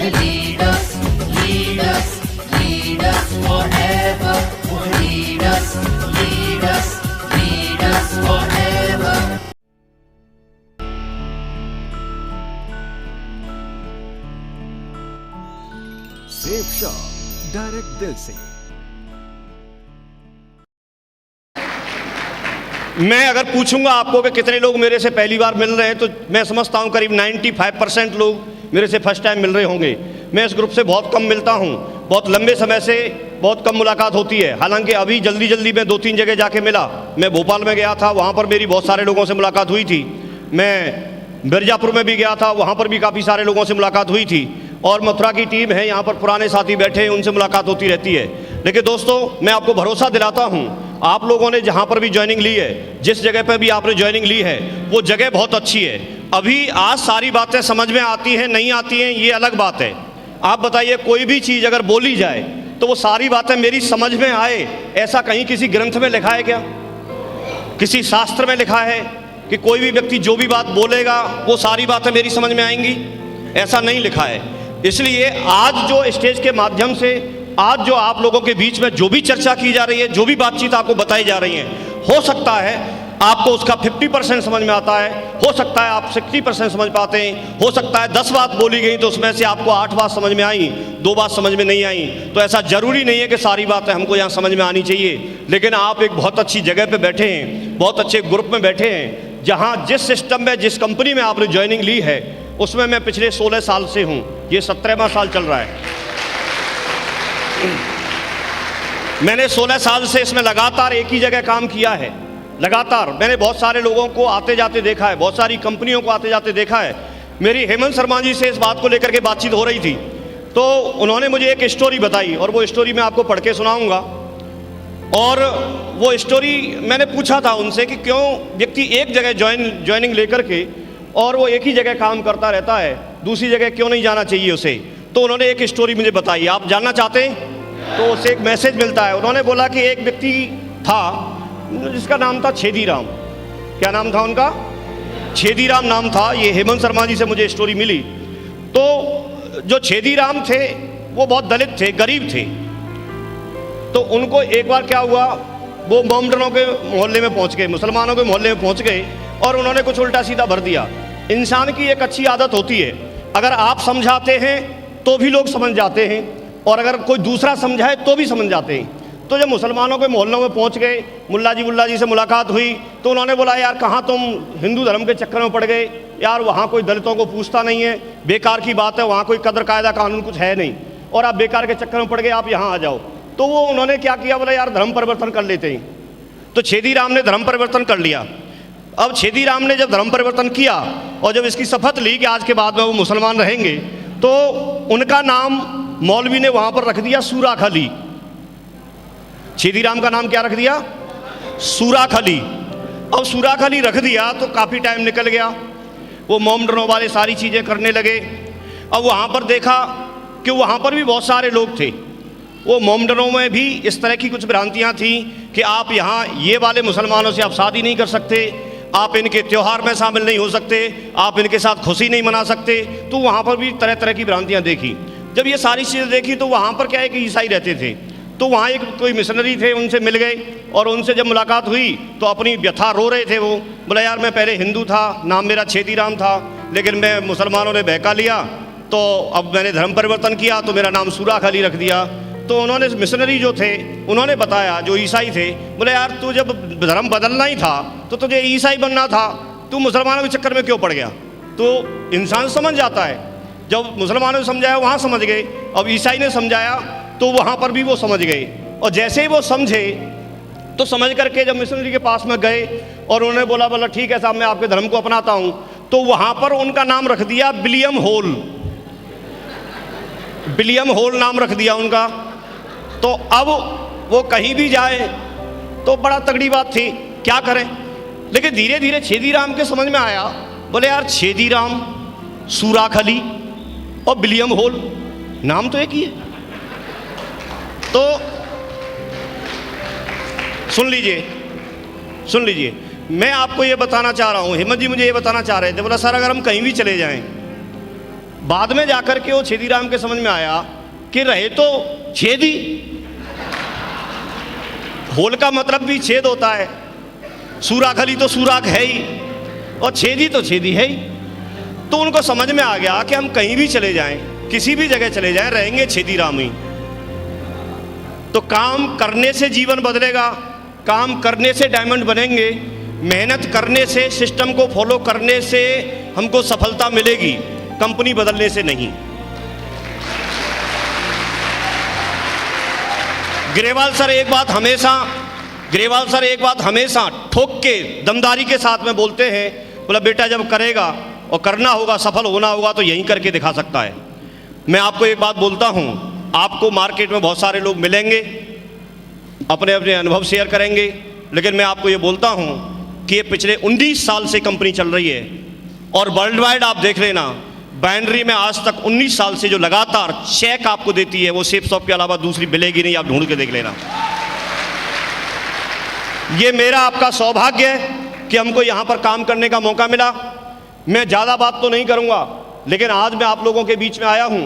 lead us, lead us, lead us forever. Lead us, lead us, lead us forever. Safe shop direct दिल से। मैं अगर पूछूंगा आपको कि कितने लोग मेरे से पहली बार मिल रहे हैं, तो मैं समझता हूं करीब 95% लोग मेरे से फर्स्ट टाइम मिल रहे होंगे। मैं इस ग्रुप से बहुत कम मिलता हूं, बहुत लंबे समय से बहुत कम मुलाकात होती है। हालांकि अभी जल्दी जल्दी मैं 2-3 जगह जाके मिला। मैं भोपाल में गया था, वहां पर मेरी बहुत सारे लोगों से मुलाकात हुई थी। मैं मिर्ज़ापुर में भी गया था, वहां पर भी काफ़ी सारे लोगों से मुलाकात हुई थी। और मथुरा की टीम है, यहाँ पर पुराने साथी बैठे हैं, उनसे मुलाकात होती रहती है। लेकिन दोस्तों, मैं आपको भरोसा दिलाता हूँ, आप लोगों ने जहाँ पर भी ज्वाइनिंग ली है, जिस जगह पर भी आपने ज्वाइनिंग ली है, वो जगह बहुत अच्छी है। अभी आज सारी बातें समझ में आती हैं नहीं आती हैं, ये अलग बात है। आप बताइए, कोई भी चीज़ अगर बोली जाए तो वो सारी बातें मेरी समझ में आए, ऐसा कहीं किसी ग्रंथ में लिखा है क्या? किसी शास्त्र में लिखा है कि कोई भी व्यक्ति जो भी बात बोलेगा वो सारी बातें मेरी समझ में आएंगी? ऐसा नहीं लिखा है। इसलिए आज जो स्टेज के माध्यम से, आज जो आप लोगों के बीच में जो भी चर्चा की जा रही है, जो भी बातचीत आपको बताई जा रही है, हो सकता है आपको उसका 50% समझ में आता है, हो सकता है आप 60% समझ पाते हैं, हो सकता है 10 बात बोली गई तो उसमें से आपको 8 बात समझ में आई, 2 बात समझ में नहीं आई। तो ऐसा जरूरी नहीं है कि सारी बातें हमको यहाँ समझ में आनी चाहिए। लेकिन आप एक बहुत अच्छी जगह पे बैठे हैं, बहुत अच्छे ग्रुप में बैठे हैं, जहाँ जिस सिस्टम में, जिस कंपनी में आपने ज्वाइनिंग ली है, उसमें मैं पिछले 16 साल से हूँ। ये 17वां साल चल रहा है। मैंने 16 साल से इसमें लगातार एक ही जगह काम किया है। लगातार मैंने बहुत सारे लोगों को आते जाते देखा है, बहुत सारी कंपनियों को आते जाते देखा है। मेरी हेमंत शर्मा जी से इस बात को लेकर के बातचीत हो रही थी, तो उन्होंने मुझे एक स्टोरी बताई और वो स्टोरी मैं आपको पढ़ के सुनाऊंगा। और वो स्टोरी मैंने पूछा था उनसे कि क्यों व्यक्ति एक जगह ज्वाइनिंग लेकर के और वो एक ही जगह काम करता रहता है, दूसरी जगह क्यों नहीं जाना चाहिए उसे। तो उन्होंने एक स्टोरी मुझे बताई। आप जानना चाहते हैं? तो उससे एक मैसेज मिलता है। उन्होंने बोला कि एक व्यक्ति था जिसका नाम था छेदीराम। क्या नाम था उनका? छेदीराम नाम था। ये हेमंत शर्मा जी से मुझे स्टोरी मिली। तो जो छेदीराम थे वो बहुत दलित थे, गरीब थे। तो उनको एक बार क्या हुआ, वो मोमडनों के मोहल्ले में पहुंच गए, मुसलमानों के मोहल्ले में पहुंच गए और उन्होंने कुछ उल्टा सीधा भर दिया। इंसान की एक अच्छी आदत होती है, अगर आप समझाते हैं तो भी लोग समझ जाते हैं, और अगर कोई दूसरा समझाए तो भी समझ जाते हैं। तो जब मुसलमानों के मोहल्लों में पहुंच गए, मुल्ला जी से मुलाकात हुई, तो उन्होंने बोला, यार कहाँ तुम हिंदू धर्म के चक्कर में पड़ गए यार, वहाँ कोई दलितों को पूछता नहीं है, बेकार की बात है, वहाँ कोई कदर कायदा कानून कुछ है नहीं, और आप बेकार के चक्कर में पड़ गए, आप यहाँ आ जाओ। तो वो उन्होंने क्या किया, बोला यार धर्म परिवर्तन कर लेते हैं। तो छेदीराम ने धर्म परिवर्तन कर लिया। अब छेदीराम ने जब धर्म परिवर्तन किया और जब इसकी शपथ ली कि आज के बाद में वो मुसलमान रहेंगे, तो उनका नाम मौलवी ने वहाँ पर रख दिया सूराख अली। छेदीराम का नाम क्या रख दिया? सूराख अली। अब सूराख अली रख दिया तो काफ़ी टाइम निकल गया, वो मोमडनों वाले सारी चीज़ें करने लगे। अब वहाँ पर देखा कि वहाँ पर भी बहुत सारे लोग थे। वो मोमडनों में भी इस तरह की कुछ भ्रांतियाँ थीं कि आप यहाँ ये वाले मुसलमानों से आप शादी नहीं कर सकते, आप इनके त्यौहार में शामिल नहीं हो सकते, आप इनके साथ खुशी नहीं मना सकते। तो वहाँ पर भी तरह तरह की भ्रांतियाँ देखी। जब ये सारी चीज़ें देखी तो वहाँ पर क्या है कि ईसाई रहते थे। तो वहाँ एक कोई मिशनरी थे, उनसे मिल गए और उनसे जब मुलाकात हुई तो अपनी व्यथा रो रहे थे। वो बोला, यार मैं पहले हिंदू था, नाम मेरा छेदीराम था, लेकिन मैं मुसलमानों ने बहका लिया, तो अब मैंने धर्म परिवर्तन किया तो मेरा नाम सूराख अली रख दिया। तो उन्होंने मिशनरी जो थे उन्होंने बताया, जो ईसाई थे, बोले यार तू जब धर्म बदलना ही था तो तुझे ईसाई बनना था, तू मुसलमानों के चक्कर में क्यों पड़ गया। तो इंसान समझ जाता है, जब मुसलमानों ने समझाया वहाँ समझ गए, अब ईसाई ने समझाया तो वहाँ पर भी वो समझ गए। और जैसे ही वो समझे तो समझ करके जब मिशनरी के पास में गए और उन्होंने बोला ठीक है साहब, मैं आपके धर्म को अपनाता हूँ, तो वहाँ पर उनका नाम रख दिया विलियम होल। विलियम होल नाम रख दिया उनका। तो अब वो कहीं भी जाए तो बड़ा तगड़ी बात थी, क्या करें। लेकिन धीरे धीरे छेदीराम के समझ में आया, बोले यार छेदीराम, सूराख अली और विलियम होल नाम तो एक ही है। तो सुन लीजिए, मैं आपको ये बताना चाह रहा हूँ, हेमंत जी मुझे ये बताना चाह रहे थे, बोला सर अगर हम कहीं भी चले जाएं, बाद में जाकर के वो छेदीराम के समझ में आया कि रहे तो छेदी, होल का मतलब भी छेद होता है, सुराखली तो सुराख है ही और छेदी तो छेदी है ही। तो उनको समझ में आ गया कि हम कहीं भी चले जाएं, किसी भी जगह चले जाएं, रहेंगे छेदीराम ही। तो काम करने से जीवन बदलेगा, काम करने से डायमंड बनेंगे, मेहनत करने से, सिस्टम को फॉलो करने से हमको सफलता मिलेगी, कंपनी बदलने से नहीं। ग्रेवाल सर एक बात हमेशा ठोक के दमदारी के साथ में बोलते हैं, बोला बेटा जब करेगा और करना होगा, सफल होना होगा तो यहीं करके दिखा सकता है। मैं आपको एक बात बोलता हूं, आपको मार्केट में बहुत सारे लोग मिलेंगे, अपने अपने अनुभव शेयर करेंगे, लेकिन मैं आपको ये बोलता हूं कि ये पिछले 19 साल से कंपनी चल रही है और वर्ल्ड वाइड आप देख लेना, बाइनरी में आज तक 19 साल से जो लगातार चेक आपको देती है वो सेफ शॉप के अलावा दूसरी मिलेगी नहीं, आप ढूंढ के देख लेना। ये मेरा आपका सौभाग्य है कि हमको यहाँ पर काम करने का मौका मिला। मैं ज़्यादा बात तो नहीं करूँगा, लेकिन आज मैं आप लोगों के बीच में आया हूँ